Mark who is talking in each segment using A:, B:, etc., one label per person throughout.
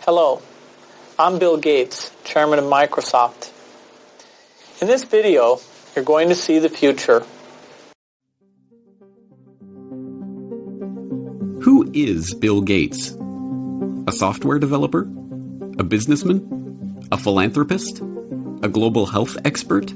A: Hello, I'm Bill Gates, Chairman of Microsoft. In this video, you're going to see the future.
B: Who is Bill Gates? A software developer? A businessman? A philanthropist? A global health expert?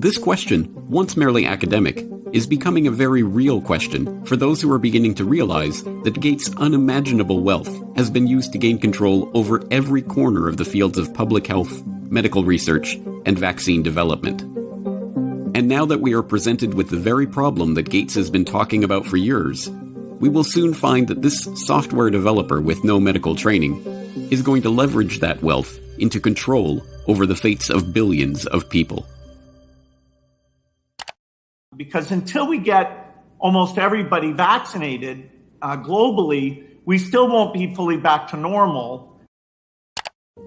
B: This question, once merely academic, is becoming a very real question for those who are beginning to realize that Gates' unimaginable wealth has been used to gain control over every corner of the fields of public health, medical research, and vaccine development. And now that we are presented with the very problem that Gates has been talking about for years, we will soon find that this software developer with no medical training is going to leverage that wealth into control over the fates of billions of people.
C: Because until we get almost everybody vaccinated globally, we still won't be fully back to normal.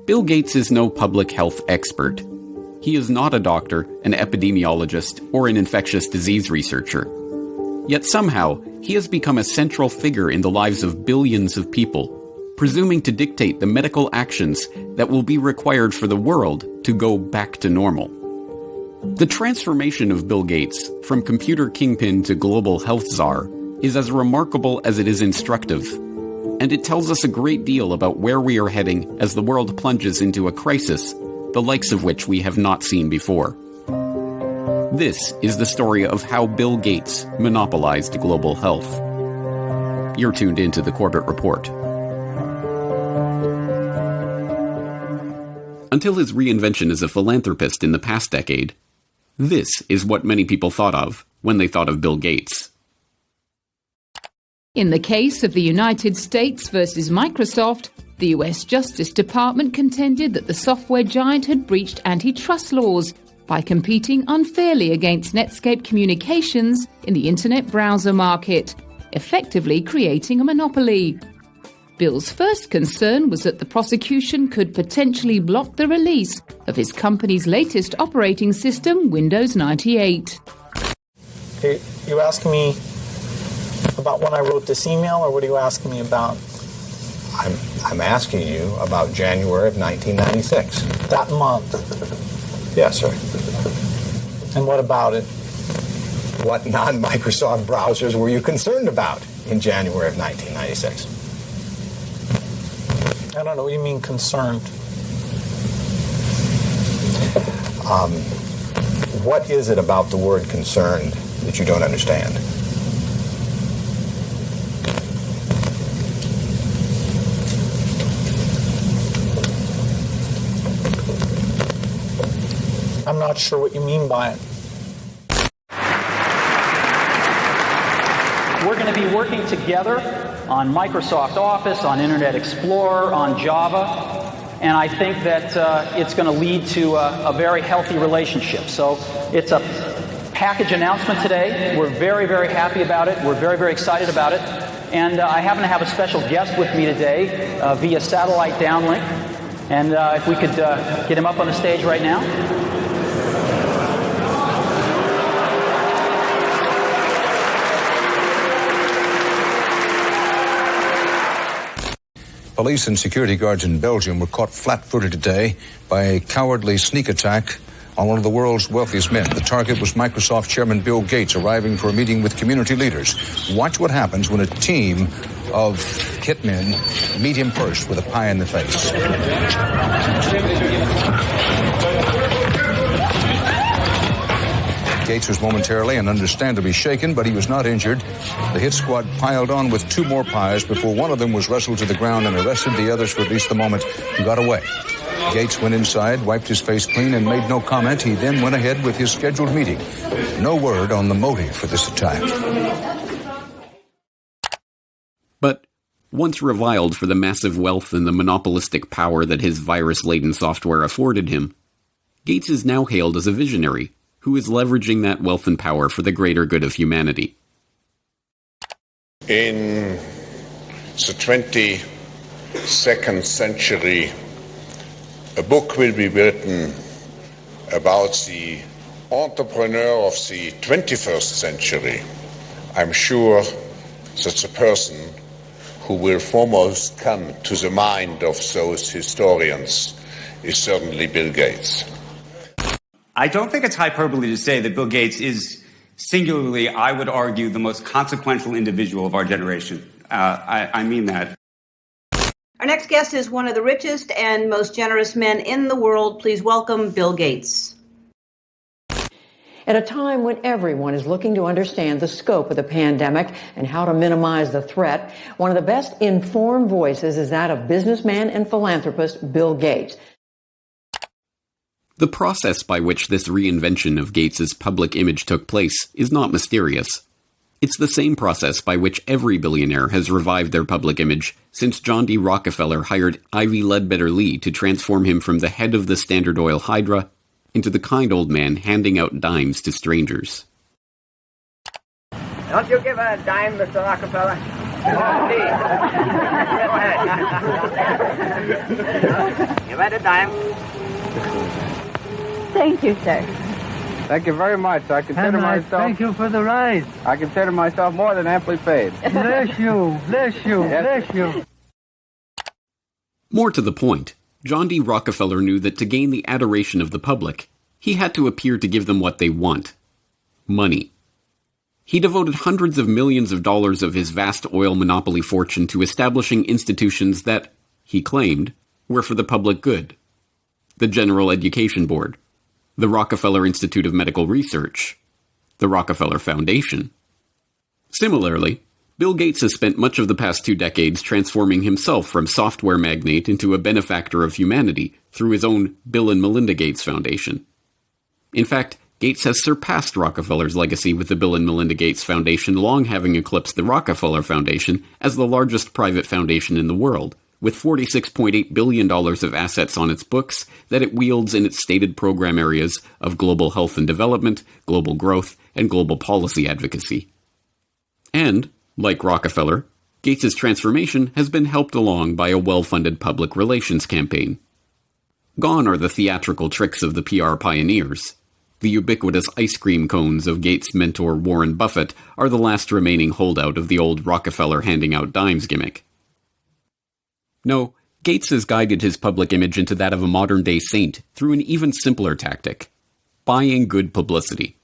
B: Bill Gates is no public health expert. He is not a doctor, an epidemiologist, or an infectious disease researcher. Yet somehow, he has become a central figure in the lives of billions of people, presuming to dictate the medical actions that will be required for the world to go back to normal. The transformation of Bill Gates from computer kingpin to global health czar is as remarkable as it is instructive, and it tells us a great deal about where we are heading as the world plunges into a crisis, the likes of which we have not seen before. This is the story of how Bill Gates monopolized global health. You're tuned into the Corbett Report. Until his reinvention as a philanthropist in the past decade, this is what many people thought of when they thought of Bill Gates.
D: In the case of the United States versus Microsoft, the US Justice Department contended that the software giant had breached antitrust laws by competing unfairly against Netscape Communications in the internet browser market, effectively creating a monopoly. Bill's first concern was that the prosecution could potentially block the release of his company's latest operating system, Windows 98.
A: Are you asking me about when I wrote this email, or what are you asking me about?
E: I'm asking you about January of 1996.
A: That month.
E: Yes, sir.
A: And what about it?
E: What non-Microsoft browsers were you concerned about in January of 1996?
A: I don't know what you mean concerned.
E: What is it about the word concerned that you don't understand?
A: I'm not sure what you mean by it.
F: We're going to be working together on Microsoft Office, on Internet Explorer, on Java, and I think that it's going to lead to a very healthy relationship. So it's a package announcement today. We're very, very happy about it. We're very, very excited about it. And I happen to have a special guest with me today via satellite downlink. And if we could get him up on the stage right now.
G: Police and security guards in Belgium were caught flat-footed today by a cowardly sneak attack on one of the world's wealthiest men. The target was Microsoft chairman Bill Gates, arriving for a meeting with community leaders. Watch what happens when a team of hitmen meet him first with a pie in the face. Gates was momentarily and understandably shaken, but he was not injured. The hit squad piled on with two more pies before one of them was wrestled to the ground and arrested. The others, for at least the moment, got away. Gates went inside, wiped his face clean, and made no comment. He then went ahead with his scheduled meeting. No word on the motive for this attack.
B: But once reviled for the massive wealth and the monopolistic power that his virus-laden software afforded him, Gates is now hailed as a visionary who is leveraging that wealth and power for the greater good of humanity.
H: In the 22nd century, a book will be written about the entrepreneur of the 21st century. I'm sure that the person who will foremost come to the mind of those historians is certainly Bill Gates.
I: I don't think it's hyperbole to say that Bill Gates is singularly, I would argue, the most consequential individual of our generation. I mean that.
J: Our next guest is one of the richest and most generous men in the world. Please welcome Bill Gates.
K: At a time when everyone is looking to understand the scope of the pandemic and how to minimize the threat, one of the best informed voices is that of businessman and philanthropist Bill Gates.
B: The process by which this reinvention of Gates's public image took place is not mysterious. It's the same process by which every billionaire has revived their public image since John D. Rockefeller hired Ivy Ledbetter Lee to transform him from the head of the Standard Oil Hydra into the kind old man handing out dimes to strangers.
L: Don't you give a dime, Mr. Rockefeller? Go ahead. Give it a dime.
M: Thank you, sir.
L: Thank you very much. I consider myself...
N: Thank you for the ride.
L: I consider myself more than amply paid.
N: Bless you, bless you, bless you.
B: More to the point, John D. Rockefeller knew that to gain the adoration of the public, he had to appear to give them what they want. Money. He devoted hundreds of millions of dollars of his vast oil monopoly fortune to establishing institutions that, he claimed, were for the public good. The General Education Board, the Rockefeller Institute of Medical Research, the Rockefeller Foundation. Similarly, Bill Gates has spent much of the past 2 decades transforming himself from software magnate into a benefactor of humanity through his own Bill and Melinda Gates Foundation. In fact, Gates has surpassed Rockefeller's legacy with the Bill and Melinda Gates Foundation, long having eclipsed the Rockefeller Foundation as the largest private foundation in the world, with $46.8 billion of assets on its books that it wields in its stated program areas of global health and development, global growth, and global policy advocacy. And, like Rockefeller, Gates's transformation has been helped along by a well-funded public relations campaign. Gone are the theatrical tricks of the PR pioneers. The ubiquitous ice cream cones of Gates' mentor Warren Buffett are the last remaining holdout of the old Rockefeller handing out dimes gimmick. No, Gates has guided his public image into that of a modern-day saint through an even simpler tactic: buying good publicity.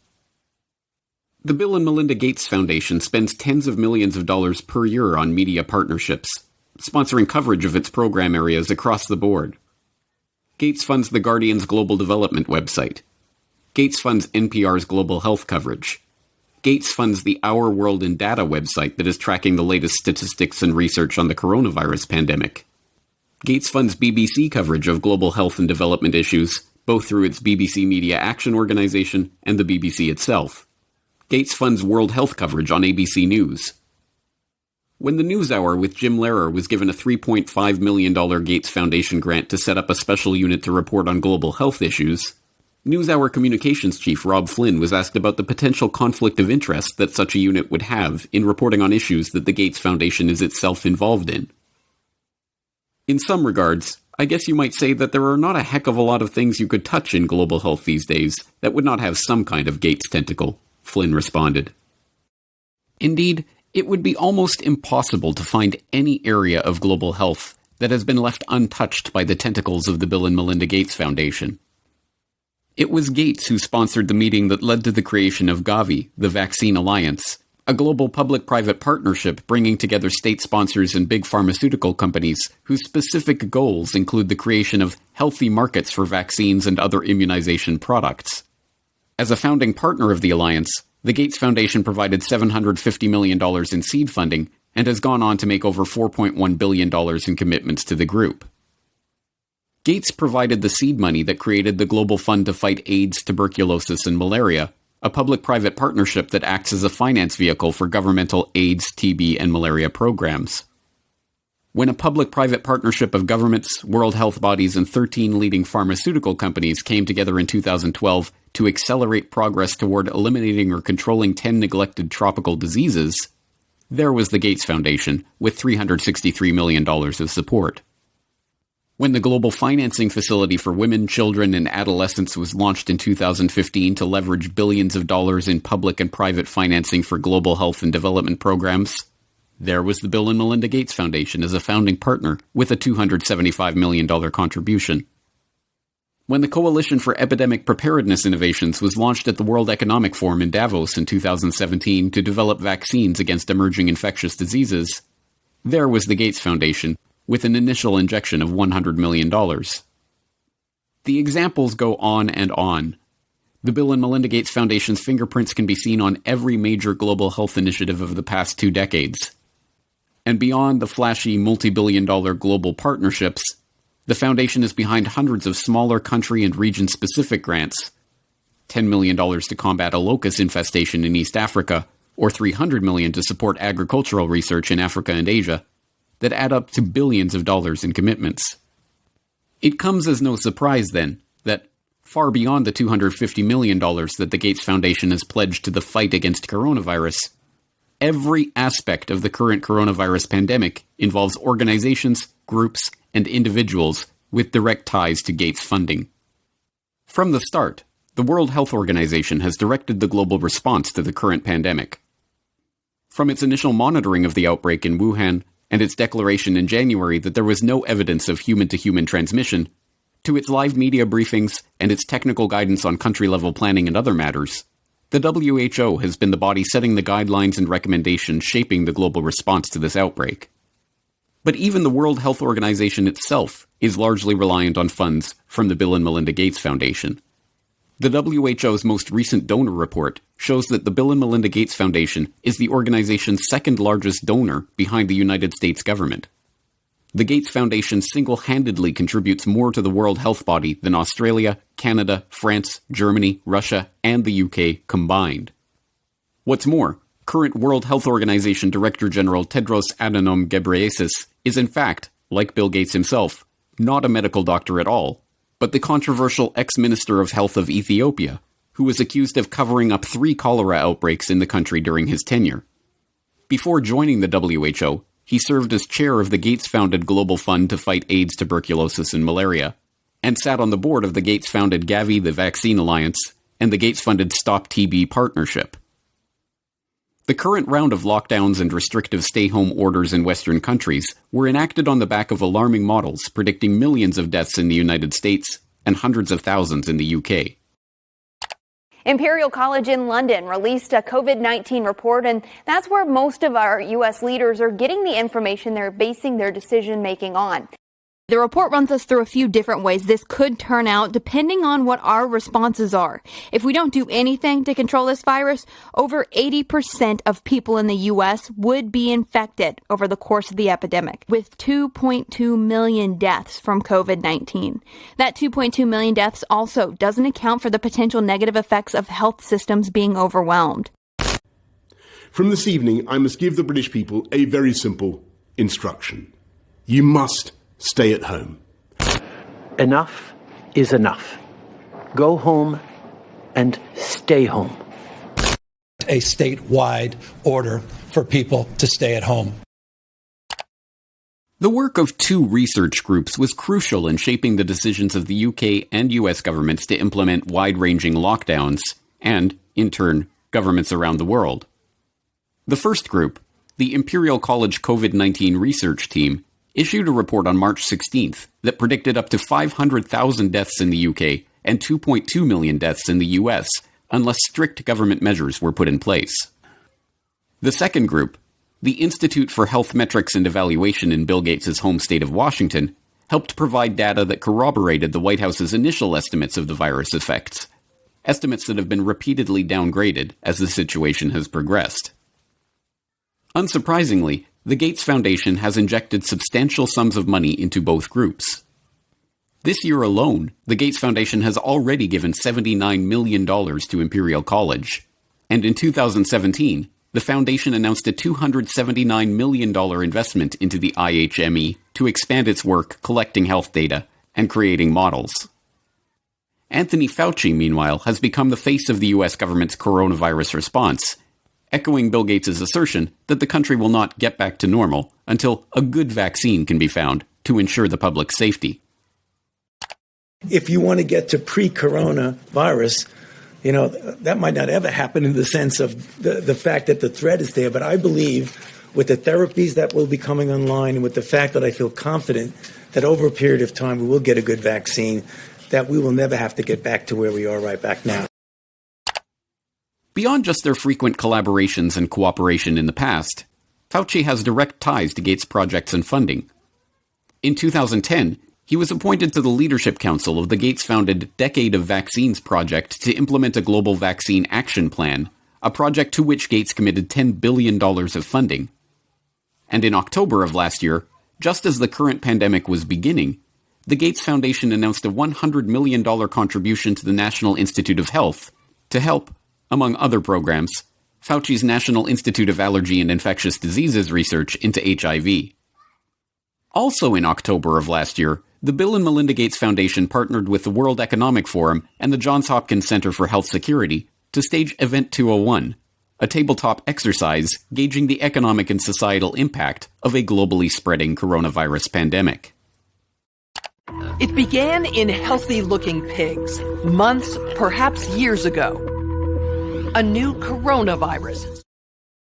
B: The Bill and Melinda Gates Foundation spends tens of millions of dollars per year on media partnerships, sponsoring coverage of its program areas across the board. Gates funds The Guardian's global development website. Gates funds NPR's global health coverage. Gates funds the Our World in Data website that is tracking the latest statistics and research on the coronavirus pandemic. Gates funds BBC coverage of global health and development issues, both through its BBC Media Action Organization and the BBC itself. Gates funds World Health coverage on ABC News. When the NewsHour with Jim Lehrer was given a $3.5 million Gates Foundation grant to set up a special unit to report on global health issues, NewsHour communications chief Rob Flynn was asked about the potential conflict of interest that such a unit would have in reporting on issues that the Gates Foundation is itself involved in. In some regards, I guess you might say that there are not a heck of a lot of things you could touch in global health these days that would not have some kind of Gates tentacle, Flynn responded. Indeed, it would be almost impossible to find any area of global health that has been left untouched by the tentacles of the Bill and Melinda Gates Foundation. It was Gates who sponsored the meeting that led to the creation of Gavi, the Vaccine Alliance, a global public-private partnership bringing together state sponsors and big pharmaceutical companies whose specific goals include the creation of healthy markets for vaccines and other immunization products. As a founding partner of the alliance, the Gates Foundation provided $750 million in seed funding and has gone on to make over $4.1 billion in commitments to the group. Gates provided the seed money that created the Global Fund to Fight AIDS, Tuberculosis, and Malaria, a public-private partnership that acts as a finance vehicle for governmental AIDS, TB, and malaria programs. When a public-private partnership of governments, world health bodies, and 13 leading pharmaceutical companies came together in 2012 to accelerate progress toward eliminating or controlling 10 neglected tropical diseases, there was the Gates Foundation, with $363 million of support. When the Global Financing Facility for Women, Children, and Adolescents was launched in 2015 to leverage billions of dollars in public and private financing for global health and development programs, There was the Bill and Melinda Gates Foundation as a founding partner with a $275 million contribution. When the Coalition for Epidemic Preparedness Innovations was launched at the World Economic Forum in Davos in 2017 to develop vaccines against emerging infectious diseases, there was the Gates Foundation with an initial injection of $100 million. The examples go on and on. The Bill and Melinda Gates Foundation's fingerprints can be seen on every major global health initiative of the past 2 decades. And beyond the flashy multi-billion-dollar global partnerships, the foundation is behind hundreds of smaller country and region-specific grants, $10 million to combat a locust infestation in East Africa, or $300 million to support agricultural research in Africa and Asia, that add up to billions of dollars in commitments. It comes as no surprise, then, that far beyond the $250 million that the Gates Foundation has pledged to the fight against coronavirus, every aspect of the current coronavirus pandemic involves organizations, groups, and individuals with direct ties to Gates funding. From the start, the World Health Organization has directed the global response to the current pandemic. From its initial monitoring of the outbreak in Wuhan and its declaration in January that there was no evidence of human-to-human transmission, to its live media briefings and its technical guidance on country-level planning and other matters, the WHO has been the body setting the guidelines and recommendations shaping the global response to this outbreak. But even the World Health Organization itself is largely reliant on funds from the Bill and Melinda Gates Foundation. The WHO's most recent donor report shows that the Bill and Melinda Gates Foundation is the organization's second largest donor behind the United States government. The Gates Foundation single-handedly contributes more to the World Health Body than Australia, Canada, France, Germany, Russia, and the UK combined. What's more, current World Health Organization Director General Tedros Adhanom Ghebreyesus is in fact, like Bill Gates himself, not a medical doctor at all, but the controversial ex-Minister of Health of Ethiopia, who was accused of covering up 3 cholera outbreaks in the country during his tenure. Before joining the WHO, he served as chair of the Gates-founded Global Fund to fight AIDS, tuberculosis, and malaria, and sat on the board of the Gates-founded Gavi, the Vaccine Alliance, and the Gates-funded Stop TB Partnership. The current round of lockdowns and restrictive stay-home orders in Western countries were enacted on the back of alarming models predicting millions of deaths in the United States and hundreds of thousands in the UK.
M: Imperial College in London released a COVID-19 report, and that's where most of our U.S. leaders are getting the information they're basing their decision-making on. The report runs us through a few different ways this could turn out depending on what our responses are. If we don't do anything to control this virus, over 80% of people in the U.S. would be infected over the course of the epidemic, with 2.2 million deaths from COVID-19. That 2.2 million deaths also doesn't account for the potential negative effects of health systems being overwhelmed.
O: From this evening, I must give the British people a very simple instruction. You must stay at home.
P: Enough is enough. Go home and stay home.
Q: A statewide order for people to stay at home.
B: The work of 2 research groups was crucial in shaping the decisions of the UK and US governments to implement wide-ranging lockdowns, and, in turn, governments around the world. The first group, the Imperial College COVID-19 Research Team, issued a report on March 16th that predicted up to 500,000 deaths in the UK and 2.2 million deaths in the US unless strict government measures were put in place. The second group, the Institute for Health Metrics and Evaluation in Bill Gates' home state of Washington, helped provide data that corroborated the White House's initial estimates of the virus effects, estimates that have been repeatedly downgraded as the situation has progressed. Unsurprisingly, the Gates Foundation has injected substantial sums of money into both groups. This year alone, the Gates Foundation has already given $79 million to Imperial College, and in 2017, the foundation announced a $279 million investment into the IHME to expand its work collecting health data and creating models. Anthony Fauci, meanwhile, has become the face of the US government's coronavirus response, echoing Bill Gates' assertion that the country will not get back to normal until a good vaccine can be found to ensure the public's safety.
R: If you want to get to pre-corona virus, that might not ever happen in the sense of the fact that the threat is there. But I believe with the therapies that will be coming online and with the fact that I feel confident that over a period of time we will get a good vaccine, that we will never have to get back to where we are right back now.
B: Beyond just their frequent collaborations and cooperation in the past, Fauci has direct ties to Gates' projects and funding. In 2010, he was appointed to the Leadership Council of the Gates-founded Decade of Vaccines project to implement a global vaccine action plan, a project to which Gates committed $10 billion of funding. And in October of last year, just as the current pandemic was beginning, the Gates Foundation announced a $100 million contribution to the National Institute of Health to help, among other programs, Fauci's National Institute of Allergy and Infectious Diseases research into HIV. Also in October of last year, the Bill and Melinda Gates Foundation partnered with the World Economic Forum and the Johns Hopkins Center for Health Security to stage Event 201, a tabletop exercise gauging the economic and societal impact of a globally spreading coronavirus pandemic.
S: It began in healthy-looking pigs, months, perhaps years ago. A new coronavirus.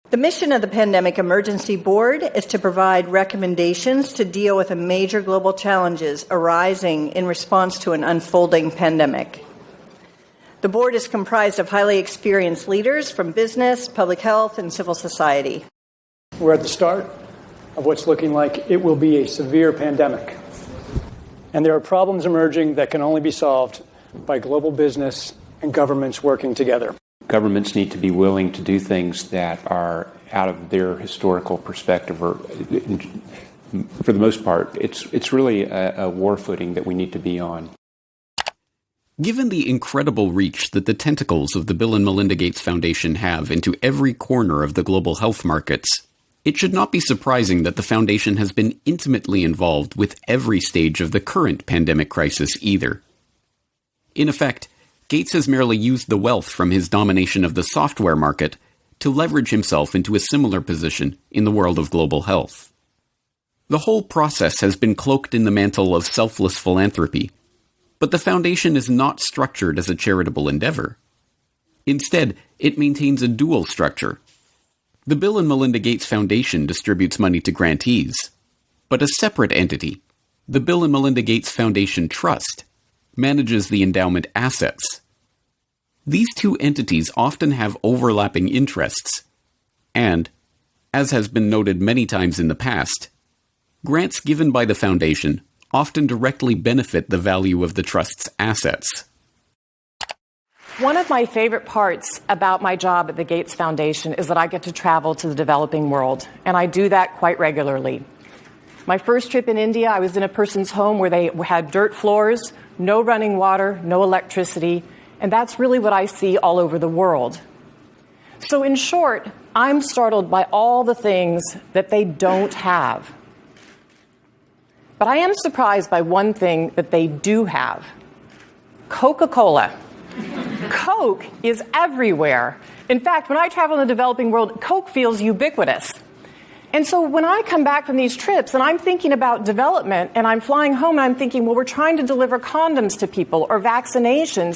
T: The mission of the Pandemic Emergency Board is to provide recommendations to deal with the major global challenges arising in response to an unfolding pandemic. The board is comprised of highly experienced leaders from business, public health, and civil society.
U: We're at the start of what's looking like it will be a severe pandemic. And there are problems emerging that can only be solved by global business and governments working together.
V: Governments need to be willing to do things that are out of their historical perspective, or for the most part, it's really a war footing that we need to be on.
B: Given the incredible reach that the tentacles of the Bill and Melinda Gates Foundation have into every corner of the global health markets, it should not be surprising that the foundation has been intimately involved with every stage of the current pandemic crisis either. In effect, Gates has merely used the wealth from his domination of the software market to leverage himself into a similar position in the world of global health. The whole process has been cloaked in the mantle of selfless philanthropy, but the foundation is not structured as a charitable endeavor. Instead, it maintains a dual structure. The Bill and Melinda Gates Foundation distributes money to grantees, but a separate entity, the Bill and Melinda Gates Foundation Trust, manages the endowment assets. These two entities often have overlapping interests, and, as has been noted many times in the past, grants given by the foundation often directly benefit the value of the trust's assets.
W: One of my favorite parts about my job at the Gates Foundation is that I get to travel to the developing world, and I do that quite regularly. My first trip in India, I was in a person's home where they had dirt floors, no running water, no electricity, and that's really what I see all over the world. So in short, I'm startled by all the things that they don't have. But I am surprised by one thing that they do have. Coca-Cola. Coke is everywhere. In fact, when I travel in the developing world, Coke feels ubiquitous. And so when I come back from these trips and I'm thinking about development and I'm flying home and I'm thinking, well, we're trying to deliver condoms to people or vaccinations,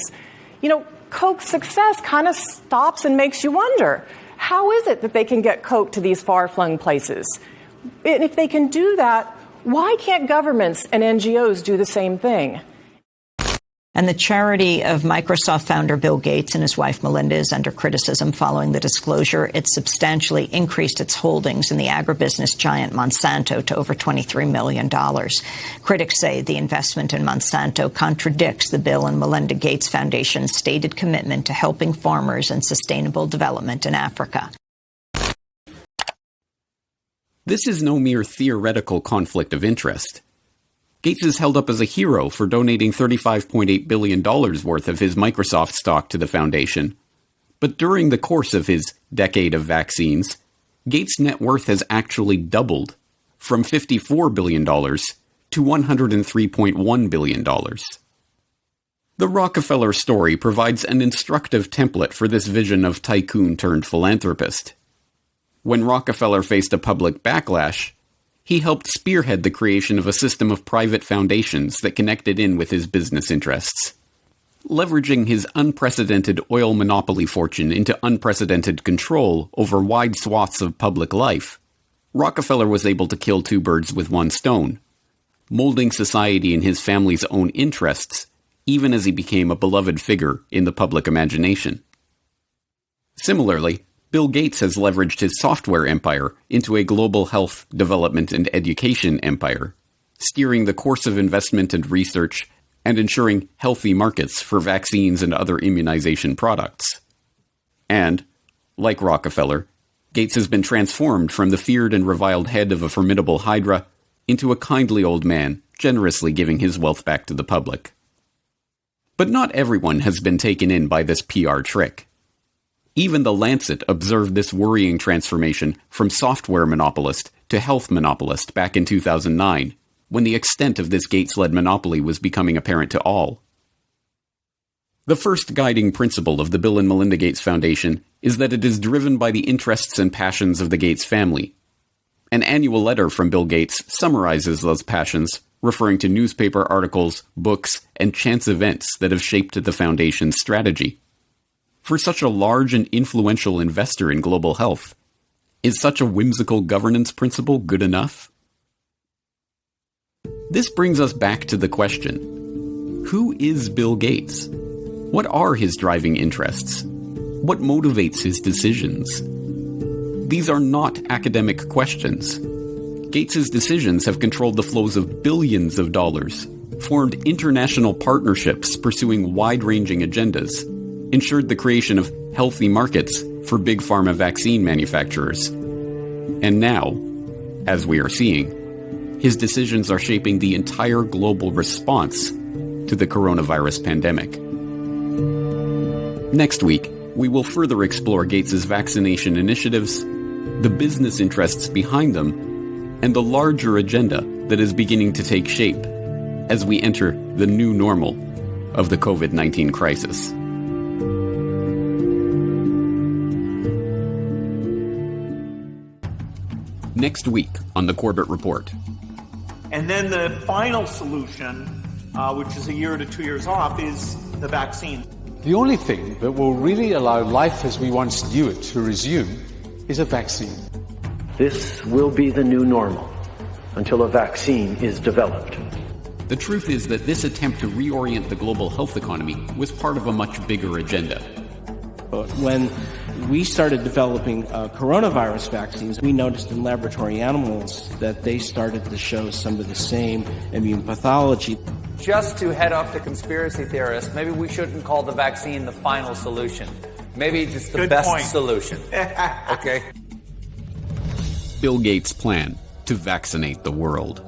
W: Coke's success kind of stops and makes you wonder, how is it that they can get Coke to these far-flung places? And if they can do that, why can't governments and NGOs do the same thing?
X: And the charity of Microsoft founder Bill Gates and his wife Melinda is under criticism following the disclosure. It substantially increased its holdings in the agribusiness giant Monsanto to over $23 million. Critics say the investment in Monsanto contradicts the Bill and Melinda Gates Foundation's stated commitment to helping farmers and sustainable development in Africa.
B: This is no mere theoretical conflict of interest. Gates is held up as a hero for donating $35.8 billion worth of his Microsoft stock to the foundation. But during the course of his decade of vaccines, Gates' net worth has actually doubled, from $54 billion to $103.1 billion. The Rockefeller story provides an instructive template for this vision of tycoon-turned-philanthropist. When Rockefeller faced a public backlash, he helped spearhead the creation of a system of private foundations that connected in with his business interests. Leveraging his unprecedented oil monopoly fortune into unprecedented control over wide swaths of public life, Rockefeller was able to kill two birds with one stone, molding society in his family's own interests, even as he became a beloved figure in the public imagination. Similarly, Bill Gates has leveraged his software empire into a global health, development, and education empire, steering the course of investment and research and ensuring healthy markets for vaccines and other immunization products. And, like Rockefeller, Gates has been transformed from the feared and reviled head of a formidable hydra into a kindly old man, generously giving his wealth back to the public. But not everyone has been taken in by this PR trick. Even The Lancet observed this worrying transformation from software monopolist to health monopolist back in 2009, when the extent of this Gates-led monopoly was becoming apparent to all. The first guiding principle of the Bill and Melinda Gates Foundation is that it is driven by the interests and passions of the Gates family. An annual letter from Bill Gates summarizes those passions, referring to newspaper articles, books, and chance events that have shaped the Foundation's strategy. For such a large and influential investor in global health, is such a whimsical governance principle good enough? This brings us back to the question, who is Bill Gates? What are his driving interests? What motivates his decisions? These are not academic questions. Gates's decisions have controlled the flows of billions of dollars, formed international partnerships pursuing wide-ranging agendas, ensured the creation of healthy markets for big pharma vaccine manufacturers. And now, as we are seeing, his decisions are shaping the entire global response to the coronavirus pandemic. Next week, we will further explore Gates's vaccination initiatives, the business interests behind them, and the larger agenda that is beginning to take shape as we enter the new normal of the COVID-19 crisis. Next week on the Corbett Report.
A: And then the final solution, which is a year to 2 years off, is the vaccine.
C: The only thing that will really allow life as we once knew it to resume is a vaccine.
P: This will be the new normal until a vaccine is developed.
B: The truth is that this attempt to reorient the global health economy was part of a much bigger agenda.
D: When we started developing coronavirus vaccines, we noticed in laboratory animals that they started to show some of the same immune pathology.
E: Just to head off the conspiracy theorists, maybe we shouldn't call the vaccine the final solution. Maybe just the best solution. Okay?
B: Bill Gates' plan to vaccinate the world.